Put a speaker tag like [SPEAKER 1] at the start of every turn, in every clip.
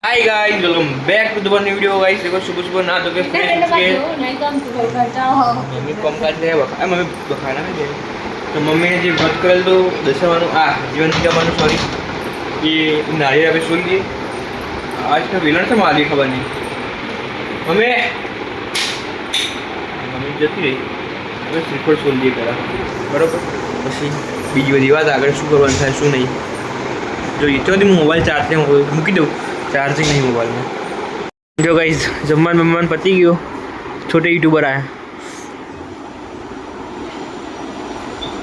[SPEAKER 1] Hi guys welcome back to the one video guys. देखो सुबह सुबह ना तो के फ्रेश के मम्मी कम काज है बखा मम्मी बखाना है दे तो मम्मी ने जो व्रत करेल तो दसवानो आ जीवन जीवानो सॉरी ये नारियल अभी सुन ली आज का विलन से माली खबर नहीं मम्मी मम्मी जती रही હવે શ્રીફળ સોલ્જી કરા બરાબર પછી બીજી બધી વાત આગળ શું કરવાનું થાય શું નહીં જોઈએ તો હું મોબાઈલ ચાર્જિંગ મૂકી દઉં चार्जिंग नहीं मोबाइल में। जो गाइस जम्मान मम्मान पति गयो छोटे यूट्यूबर आया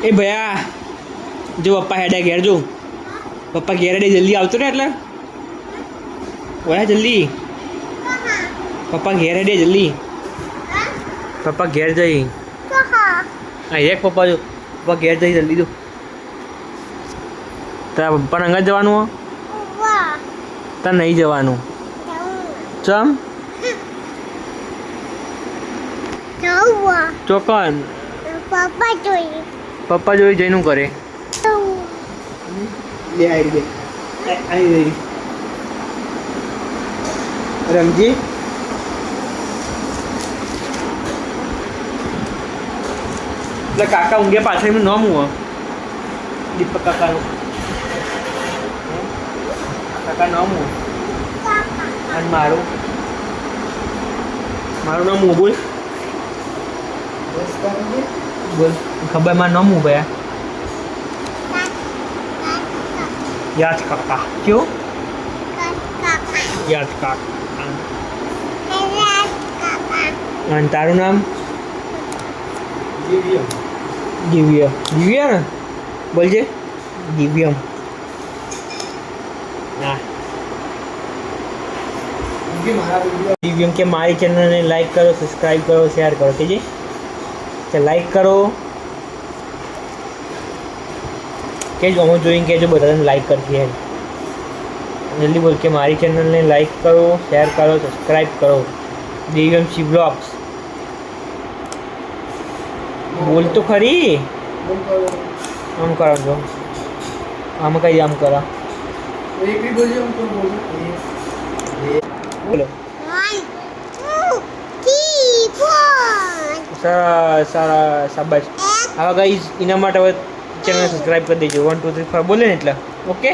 [SPEAKER 1] ए भैया जो पप्पा हेडे घेर जो पप्पा घेर हेडे जल्दी आवतो रे એટલે ઓયા જલ્દી પપ્પા ઘેર હેડે જલ્દી પપ્પા ઘેર જઈ હા એક પપ્પા જો પપ્પા ઘેર જઈ જલ્દી જો તારા પપ્પાને અંગત જવાનું હો ता नहीं जवानू चम चोकन पप्पा जो जैनु करे ले आई गई रमजी काका ऊँगे पाछळ में नाम हुआ दीपक काका काका नाम हो અને મારું નામ હું બોલ બોલ ખબર મારું નામ હું ભયા યાદ કાકા ક્यों યાદ કાકા અને તારું નામ દિવ્ય દિવ્ય ને બોલજે દિવ્યમ ना दिव्यम के मारी चैनल ने लाइक करो सब्सक्राइब करो शेयर करो ठीक है तो लाइक करो के जो जोइन के जो बटन लाइक करती है जल्दी बोल के मारी चैनल ने लाइक करो शेयर करो सब्सक्राइब करो दिव्यम सी ब्लॉग्स बोल तो खरी हम करा दो हम कहीं हम करा एक भी बोलिए हमको बोलो बोलो सारा सारा शाबाश હવે ગાઈઝ એના માટે હવે ચેનલ સબસ્ક્રાઇબ કરી દેજો 1 2 3 4 બોલે ને એટલે ઓકે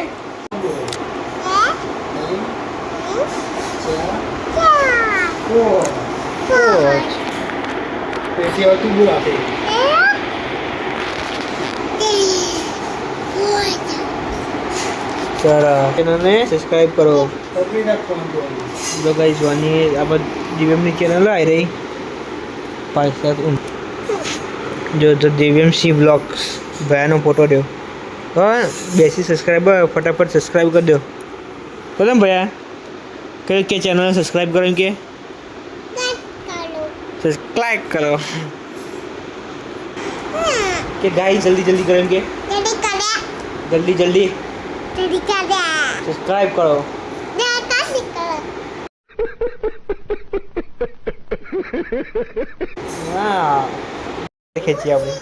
[SPEAKER 1] चैनल ने सब्सक्राइब करो तो गाइस वानी अब दिव्यम की चैनल आई रही जो तो दिव्यम सी ब्लॉग्स भैया नो फोटो दो हाँ बेसी सब्सक्राइबर फटाफट सब्सक्राइब कर दो बोलो भैया के चैनल सब्सक्राइब करो इनके सब्सक्राइब करो के गाइस जल्दी जल्दी करो इनके जल्दी जल्दी सब्सक्राइब करो खींची आपने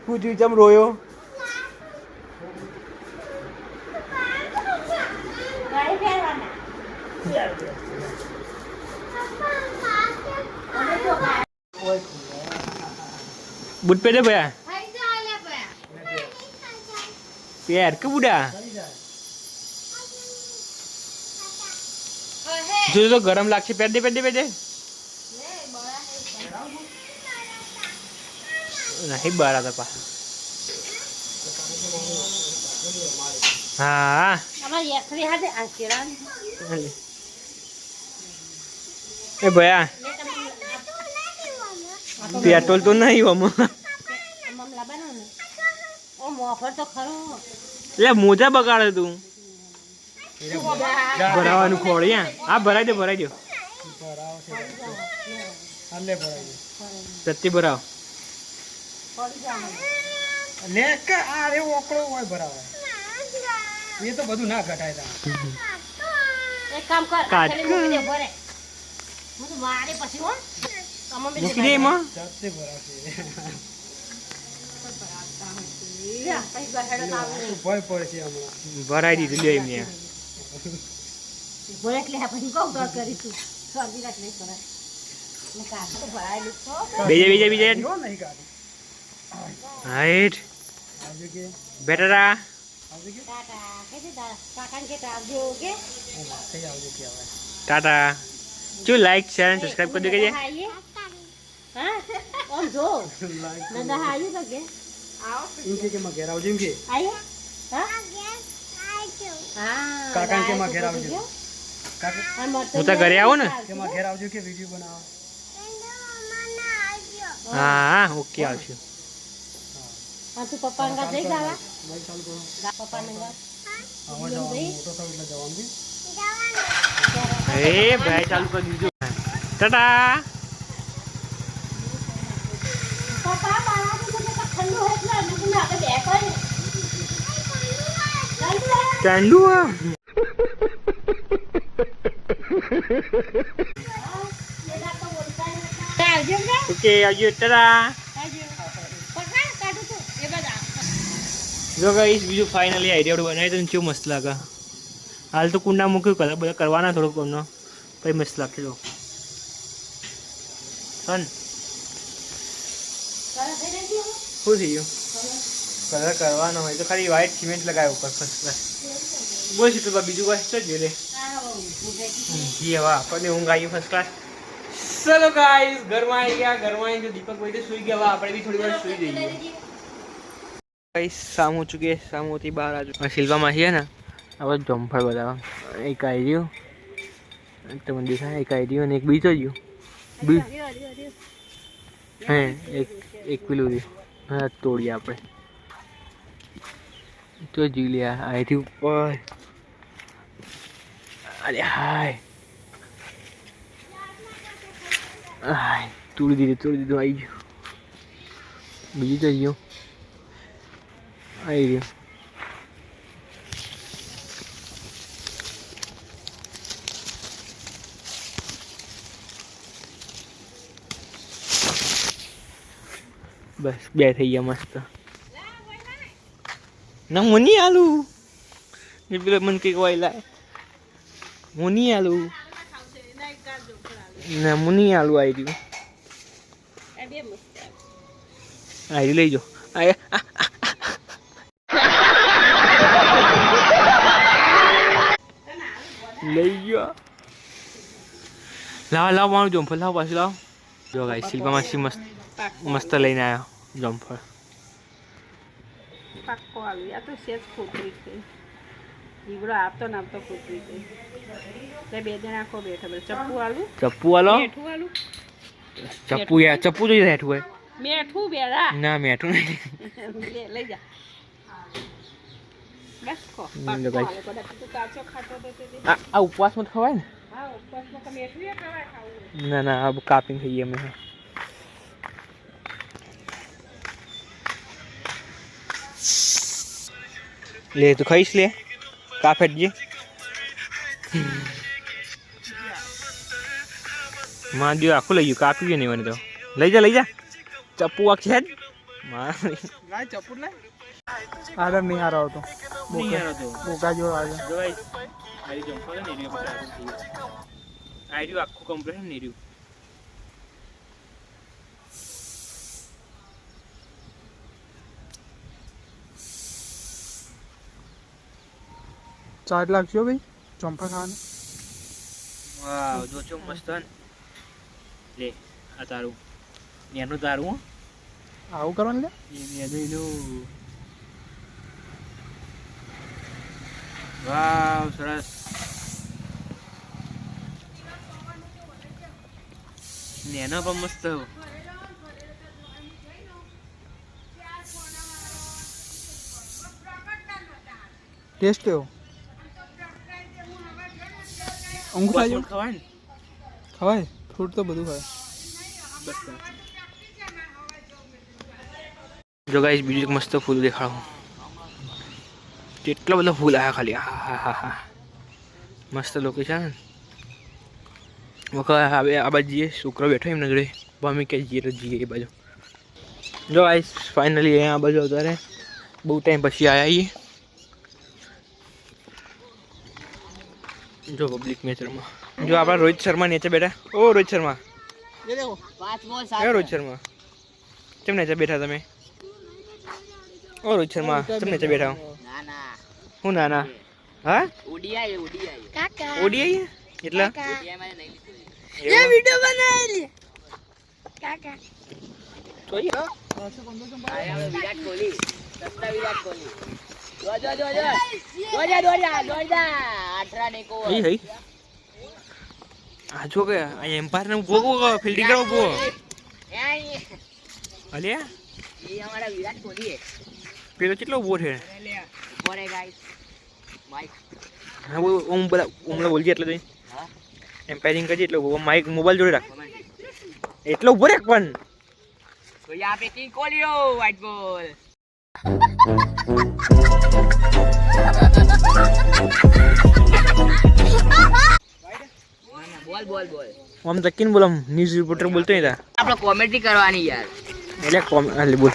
[SPEAKER 1] कुछ जम रोयो बूट पे दे भैया पैर के बुढ़ा जो तो गरम लाग पैर दे नहीं बारा था पा हाँ ए भैया पेट्रोल तो नहीं हो ले मोजा बगाड़े तू भरावानु खोड़िया आप भराई दो सत्ती भराओ ને કે આ રે ઓકળો હોય બરાબર
[SPEAKER 2] એ તો બધું ના ઘટાય તા
[SPEAKER 3] એક કામ કર
[SPEAKER 1] કાટ.
[SPEAKER 3] ખાલી મૂકી દે ભરે હું તો મારે પછી હો કમમ બે
[SPEAKER 1] મૂકી દે એમાં
[SPEAKER 2] જાતે ભરાશે
[SPEAKER 3] યા પછી બહેડો તો આવે નહીં
[SPEAKER 2] ભય પડશે હમણાં
[SPEAKER 1] ભરાઈ દીધું લે એમને
[SPEAKER 3] ભરે એટલે આપણે કહું તો કરીશું સ્વાદી રાખ નહીં કરે ને કાટ તો ભરાયેલું છો
[SPEAKER 1] બીજે
[SPEAKER 2] જો નહીં કાઢી
[SPEAKER 1] હાઈટ
[SPEAKER 2] આવજો કે
[SPEAKER 1] બેટરા
[SPEAKER 2] આવજો કે
[SPEAKER 3] ટાટા કે છે કાકાને કે આવજો કે
[SPEAKER 2] કઈ આવજો કે હવે
[SPEAKER 1] ટાટા જો લાઈક શેર અને સબસ્ક્રાઇબ કરી દો કે
[SPEAKER 3] આઈએ હા ઓમ જો નંદા આઈએ તો કે આવો
[SPEAKER 2] એમ કે માં ઘેર આવજો એમ કે
[SPEAKER 3] આઈએ હા હા
[SPEAKER 2] કાકા કે માં ઘેર આવજો કાકા
[SPEAKER 1] હું તો ઘરે આવું ને
[SPEAKER 2] કે માં ઘેર આવજો કે વિડિયો બનાવો
[SPEAKER 1] હા ઓકે આવશું
[SPEAKER 3] હા તું પપ્પા અંગા જઈ ગાવા
[SPEAKER 2] ભાઈ ચાલુ કરો
[SPEAKER 3] પપ્પા અંગા
[SPEAKER 2] આવા જવાનું મોટો થાવ એટલે જવાનું બી
[SPEAKER 1] એ ભાઈ ચાલુ કરી દીધું ટાટા
[SPEAKER 3] પપ્પા મારા તો ઠંડુ હોય એટલે અમે આપણે બે કરે
[SPEAKER 1] ચાંદુ
[SPEAKER 3] આવજો ને
[SPEAKER 1] ઓકે આવજો ટાટા
[SPEAKER 3] આવજો પકડ કાઢું તો એ બધા
[SPEAKER 1] જો ગાઈસ બીજું ફાઇનલી આઈડિયા બનાવી તો કેવું મસ્ત લાગે હાલ તો કુંડા મૂક્યું કલર બધા કરવાના થોડોક કોમનો પછી મસ્ત લાગશે જો સન
[SPEAKER 3] કરે થઈ ગયું
[SPEAKER 1] શું થઈ ગયું કલર કરવાનો હોય તો ખાલી વ્હાઈટ સિમેન્ટ લગાવ્યો ઉપર ફર્સ્ટ ક્લાસ બોલ છે તો બીજું કઈ તો જ લે જી હવા આપણને ઊંઘ આવી ફર્સ્ટ ક્લાસ ચલો ગાઈસ ઘરમાં આવી ગયા ઘરમાં આવી દીપક ભાઈ તો સુઈ ગયા આપણે બી થોડી વાર સુઈ જઈએ ગાઈસ સામું ચૂકે સામુથી બહાર આજુ શિલ્પામાં છીએ ને આપણે જમ્ફળ બતાવવા એક આવી રહ્યું તમને દેખાય એક આવી રહ્યું અને એક બીજો રહ્યું બી હે એક પેલું રહ્યું હા તોડીએ આપણે તો જી લે અહીંથી ઉપર અરે હાય હાય તોડી દીધું આવી ગયું બીજું તો ગયું આવી ગયું બસ બે થઈ ગયા મસ્ત ના હું નહીં આલું એ પેલો મને કંઈક વાયલા હું નહીં આલું ના હું નહીં આલું આવી રહ્યું આવી લઈ જાઓ લઈ ગયો લાવ મારું જમ્ફળ લાવ પાછું લાવ જો ગાઈ શિલ્પામાં મસ્ત મસ્ત લઈને આવ્યો જમ્ફળ
[SPEAKER 4] પાક્કો આવી આ તો સેજ ખોતરી ગઈ ઈવડો આપતો ને આપતો ખોતરી ગઈ તે બે જણ આખો બેઠા બેઠા ચપ્પુ આલું
[SPEAKER 1] ચપ્પુ આલો
[SPEAKER 4] મેઠું આલું
[SPEAKER 1] ચપ્પુ યાર ચપ્પુ જોઈ હેઠું હોય
[SPEAKER 4] મેઠું બેડા
[SPEAKER 1] ના મેઠું નહીં
[SPEAKER 4] લઈ જા બસ ખો
[SPEAKER 1] લો
[SPEAKER 4] પાક્કો
[SPEAKER 1] guys.
[SPEAKER 4] આલો કદાચ તું કાચો ખાતો તો તે
[SPEAKER 1] આ ઉપવાસમાં ખવાય ને
[SPEAKER 4] હા ઉપવાસમાં તો મેઠું એ ખાવાય ખાવું
[SPEAKER 1] ના ના આ કાપીને ખાઈએ અમે લે તું ખાઈશ લે કાફેટ જે માં દિયો આખું લઈ ગયું કાપી ગયું નહીં મને તો લઈ જા ચપ્પુ આ છે જ
[SPEAKER 2] લાય ચપુર લાય આદર નહીં હારો આવતો બોકા જો આવે
[SPEAKER 1] આખું કમ્પ્લેટ નહીં રહ્યું
[SPEAKER 2] ચાટ લાગશે ભાઈ ચોંપા ખાવાનું
[SPEAKER 1] વાવ જો છો મસ્ત લે આ તારું એનું તારું હો
[SPEAKER 2] આવું કરવાનું લે
[SPEAKER 1] વાવ સરસ નેનો પણ મસ્ત
[SPEAKER 2] ટેસ્ટ કેવો અંગૂઠા જેવું
[SPEAKER 1] ખવાય ને
[SPEAKER 2] ખવાય ફ્રૂટ તો બધું ખાય
[SPEAKER 1] જો ગાઈસ બીજું એક મસ્ત ફૂલ દેખાડો કેટલો બધો ફૂલ આવ્યા ખાલી. હા હા હા હા, મસ્ત લોકેશન. વખત હવે આ બાજુ જઈએ, છોકરો બેઠો એમને જોડે, મમ્મી કે જઈએ તો જઈએ એ બાજુ. જો ગાઈસ ફાઇનલી અહીંયા આ બાજુ અત્યારે બહુ ટાઈમ પછી આવ્યા છીએ. જો પબ્લિક મેચરમાં જો આપણા રોહિત શર્મા નીચે બેઠા. ઓ રોહિત શર્મા, રોહિત શર્મા કેમ નીચે બેઠા તમે? ઓ રોહિત શર્મા કેમ નીચે બેઠા? હું નાના હા ઓડીઆઈ એટલા
[SPEAKER 3] વિડિયો બનાવેલી કાકા
[SPEAKER 5] વિરાટ કોહલી
[SPEAKER 1] આ જો કે આ એમ્પાયર ને ઉભો ફિલ્ડિંગ કરો ઉભો અલ્યા
[SPEAKER 5] ये हमारा विराट कोहली है
[SPEAKER 1] પેલો કેટલો ઉભો છે
[SPEAKER 5] और है गाइस माइक
[SPEAKER 1] હા ઓમ બોલજે એટલે તો
[SPEAKER 5] हां
[SPEAKER 1] એમ્પાયરિંગ કરજે એટલે ઉભો માઇક મોબાઈલ જોડે રાખ એટલો ઉભો રે પણ
[SPEAKER 5] तो यहाँ पे किंग कोहली हो व्हाइट बॉल बोल बोल बोल
[SPEAKER 1] આમ તકીન બોલ ન્યૂઝ રિપોર્ટર બોલતો નહીં તા
[SPEAKER 5] आप लोग कॉमेडी करवानी यार
[SPEAKER 1] એટલે એટલે બોલ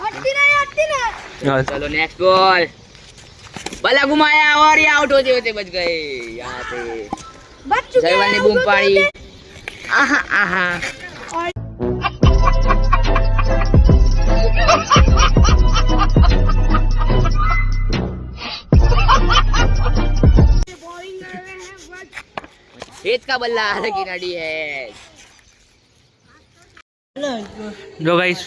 [SPEAKER 1] હા
[SPEAKER 5] चलो नेक्स्ट बॉल बल्ला घुमाया और ये आउट होते होते बच गए यहाँ पे जयवाल ने बूम पाड़ी आहा आहा खेत का बल्ला लेकिन अड़ी है
[SPEAKER 1] જો ગાઈસ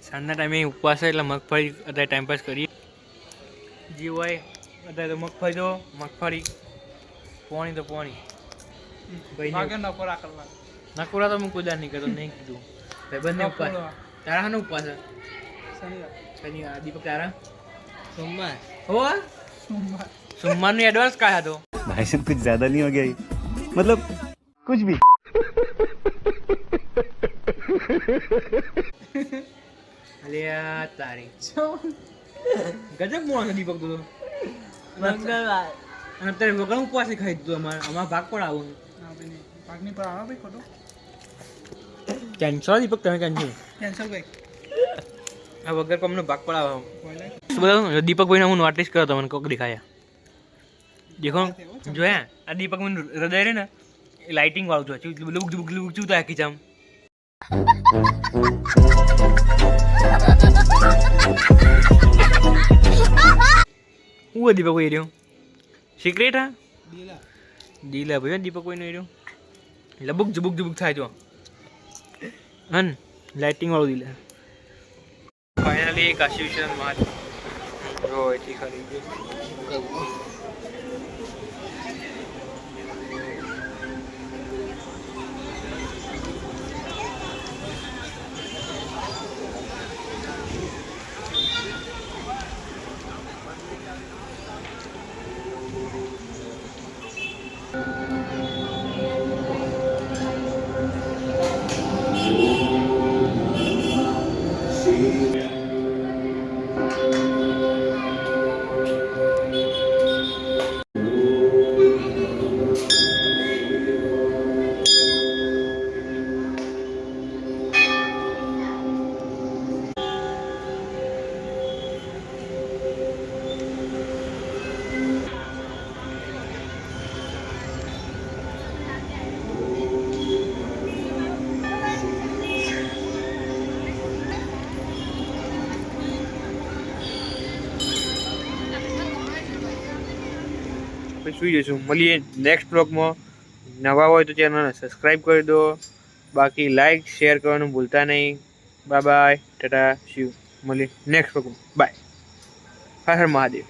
[SPEAKER 1] સાંજના ટાઈમે ઉપવાસ છે એટલે મગફળી અત્યારે ટાઈમ પાસ કરીએ જે હોય અત્યારે તો મગફળી દો મગફળી પોણી તો પોણી ભાઈ નકોરા તો હું કોઈ દાર નહીં કરતો નહીં કીધું ભાઈ બંને ઉપવાસ તારા શાનો ઉપવાસ છે શનિવાર દીપક તારા
[SPEAKER 2] સોમવાર
[SPEAKER 1] હો સોમવારનું એડવાન્સ કાઢ્યા તો
[SPEAKER 6] भाई साहब कुछ ज्यादा नहीं हो गया ये? मतलब कुछ भी
[SPEAKER 1] અલ્યા તારી ગજબ મોણ છે દીપક તો
[SPEAKER 2] મંગળવાર
[SPEAKER 1] અને અત્યારે વગર ઉપવાસ ખાઈ દીધું અમારા ભાગ પણ આવું
[SPEAKER 2] પાકની પર આવો ભાઈ ખોટો
[SPEAKER 1] કેન્સલ દીપક તમે કેન્સલ
[SPEAKER 2] કેન્સલ ભાઈ
[SPEAKER 1] આ વગર કોમનો ભાગ પણ આવે બધા દીપકભાઈને હું નોટિસ કર્યો તમને કોક દેખાયા દેખો જોયા આ દીપકભાઈ હૃદય રે ને એ લાઇટિંગ વાળું છે ચૂ તો આખી જામ હું દીપકભાઈ રહ્યો સિક્રેટ હા દીલા ભાઈ દીપકભાઈનો રહ્યો લબુક જબુક થાય જો હન લાઇટિંગ વાળું દીલા ફાઇનલી કાશી વિશ્વનાથ મહાદેવ જો એથી ખરી ગયો સુઈ જઈશું મળીએ નેક્સ્ટ બ્લોગમાં નવા હોય તો ચેનલને સબસ્ક્રાઈબ કરી દો બાકી લાઈક શેર કરવાનું ભૂલતા નહીં બાય બાય ટાટા શિવ મળીએ નેક્સ્ટ બ્લોગમાં બાય હર હર મહાદેવ